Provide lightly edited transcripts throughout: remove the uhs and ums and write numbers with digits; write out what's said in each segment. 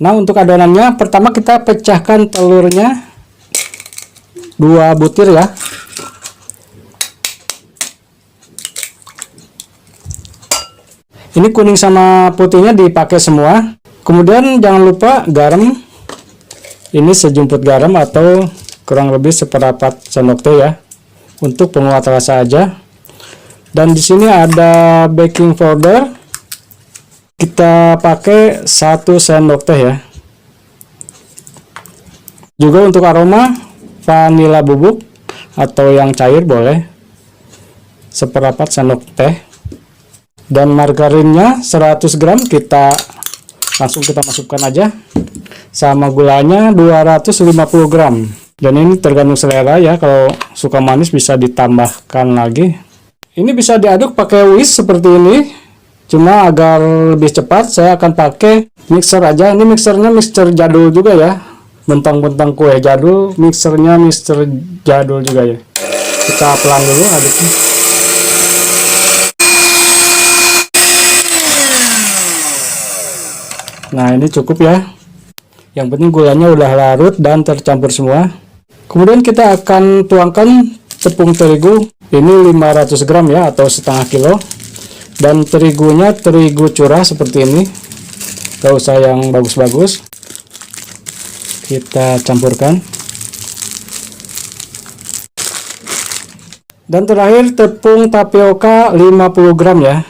Nah, untuk adonannya pertama kita pecahkan telurnya 2 butir ya. Ini kuning sama putihnya dipakai semua. Kemudian jangan lupa garam. Ini sejumput garam atau kurang lebih seperempat sendok teh ya. Untuk penguat rasa aja. Dan di sini ada baking powder. Kita pakai 1 sendok teh ya. Juga untuk aroma vanila bubuk atau yang cair boleh seperempat sendok teh. Dan margarinnya 100 gram kita langsung kita masukkan aja. Sama gulanya 250 gram. Dan ini tergantung selera ya, kalau suka manis bisa ditambahkan lagi. Ini bisa diaduk pakai whisk seperti ini. Cuma agar lebih cepat saya akan pakai mixer aja. Ini mixernya mixer jadul juga ya. Bentang-bentang kue jadul, mixernya mixer jadul juga ya. Kita pelan dulu aduknya. Nah, ini cukup ya. Yang penting gulanya udah larut dan tercampur semua. Kemudian kita akan tuangkan tepung terigu. Ini 500 gram ya, atau setengah kilo. Dan terigunya terigu curah seperti ini, gak usah yang bagus-bagus. Kita campurkan. Dan terakhir tepung tapioka 50 gram ya,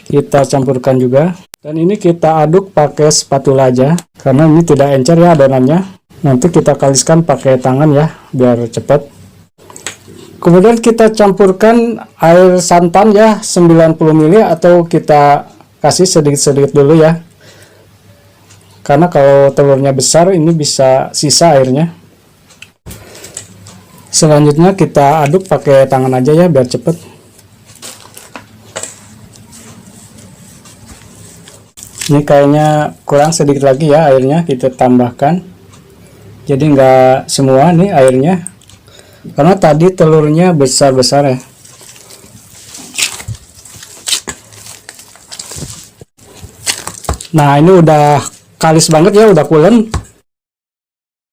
kita campurkan juga. Dan ini kita aduk pakai spatula aja, karena ini tidak encer ya adonannya. Nanti kita kaliskan pakai tangan ya, biar cepat. Kemudian kita campurkan air santan ya, 90 ml, atau kita kasih sedikit-sedikit dulu ya. Karena kalau telurnya besar ini bisa sisa airnya. Selanjutnya kita aduk pakai tangan aja ya, biar cepet. Ini kayaknya kurang sedikit lagi ya airnya, kita tambahkan. Jadi nggak semua nih airnya. Karena tadi telurnya besar-besar ya. Nah, ini udah kalis banget ya, udah pulen.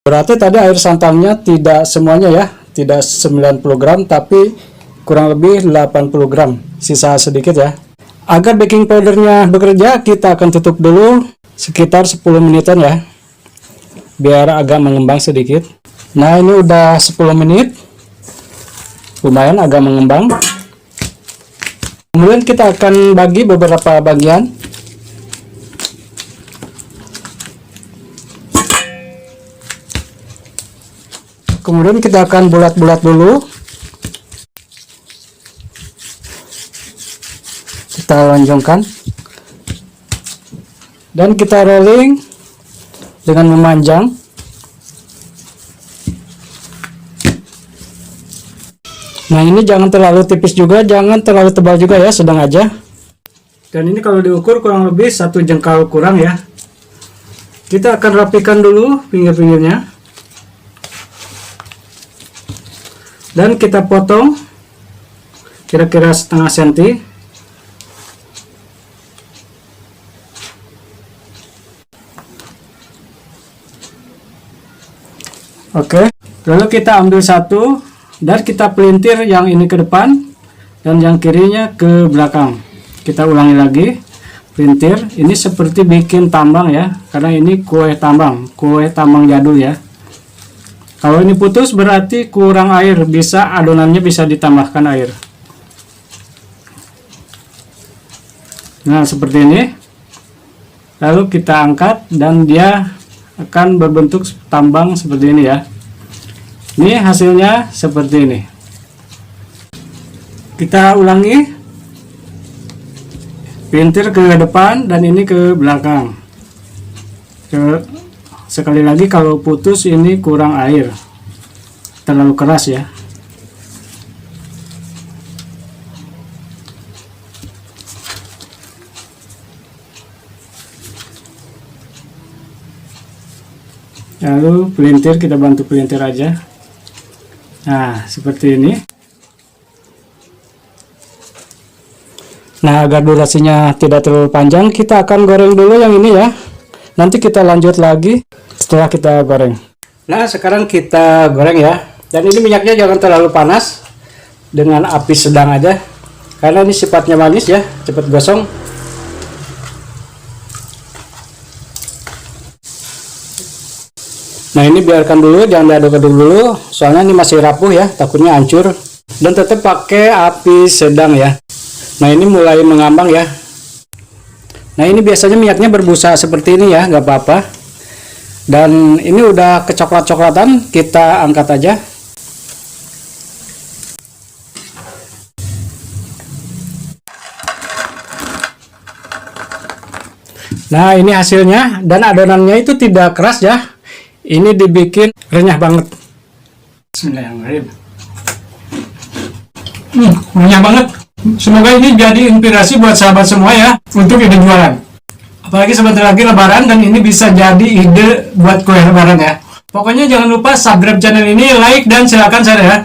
Berarti tadi air santannya tidak semuanya ya, tidak 90 gram, tapi kurang lebih 80 gram, sisa sedikit ya. Agar baking powdernya bekerja, kita akan tutup dulu sekitar 10 menitan ya, biar agak mengembang sedikit. Nah, ini udah 10 menit, lumayan agak mengembang. Kemudian kita akan bagi beberapa bagian. Kemudian kita akan bulat-bulat dulu. Kita lonjongkan. Dan kita rolling dengan memanjang. Nah, ini jangan terlalu tipis juga, jangan terlalu tebal juga ya, sedang aja. Dan ini kalau diukur kurang lebih 1 jengkal kurang ya. Kita akan rapikan dulu pinggir-pinggirnya. Dan kita potong kira-kira setengah senti. Oke, lalu kita ambil satu dan kita pelintir yang ini ke depan dan yang kirinya ke belakang. Kita ulangi lagi, pelintir. Ini seperti bikin tambang ya, karena ini kue tambang jadul ya. Kalau ini putus berarti kurang air, bisa adonannya bisa ditambahkan air. Nah, seperti ini. Lalu kita angkat dan dia akan berbentuk tambang seperti ini ya. Ini hasilnya seperti ini. Kita ulangi, pelintir ke depan dan ini ke belakang. Sekali lagi, kalau putus ini kurang air, terlalu keras ya. Lalu pelintir, kita bantu pelintir aja. Nah, seperti ini. Nah, agar durasinya tidak terlalu panjang, kita akan goreng dulu yang ini ya. Nanti kita lanjut lagi setelah kita goreng. Nah, sekarang kita goreng ya. Dan ini minyaknya jangan terlalu panas, dengan api sedang aja. Karena ini sifatnya manis ya, cepat gosong. Nah, ini biarkan dulu, jangan diaduk-aduk dulu, soalnya ini masih rapuh ya, takutnya hancur. Dan tetap pakai api sedang ya. Nah, ini mulai mengambang ya. Nah, ini biasanya minyaknya berbusa seperti ini ya, nggak apa-apa. Dan ini udah kecoklat-coklatan, kita angkat aja. Nah, ini hasilnya, dan adonannya itu tidak keras ya. Ini dibikin renyah banget. Bismillahirrahmanirrahim. Renyah banget. Semoga ini jadi inspirasi buat sahabat semua ya untuk ide jualan. Apalagi sebentar lagi lebaran, dan ini bisa jadi ide buat kue lebaran ya. Pokoknya jangan lupa subscribe channel ini, like, dan silakan share ya.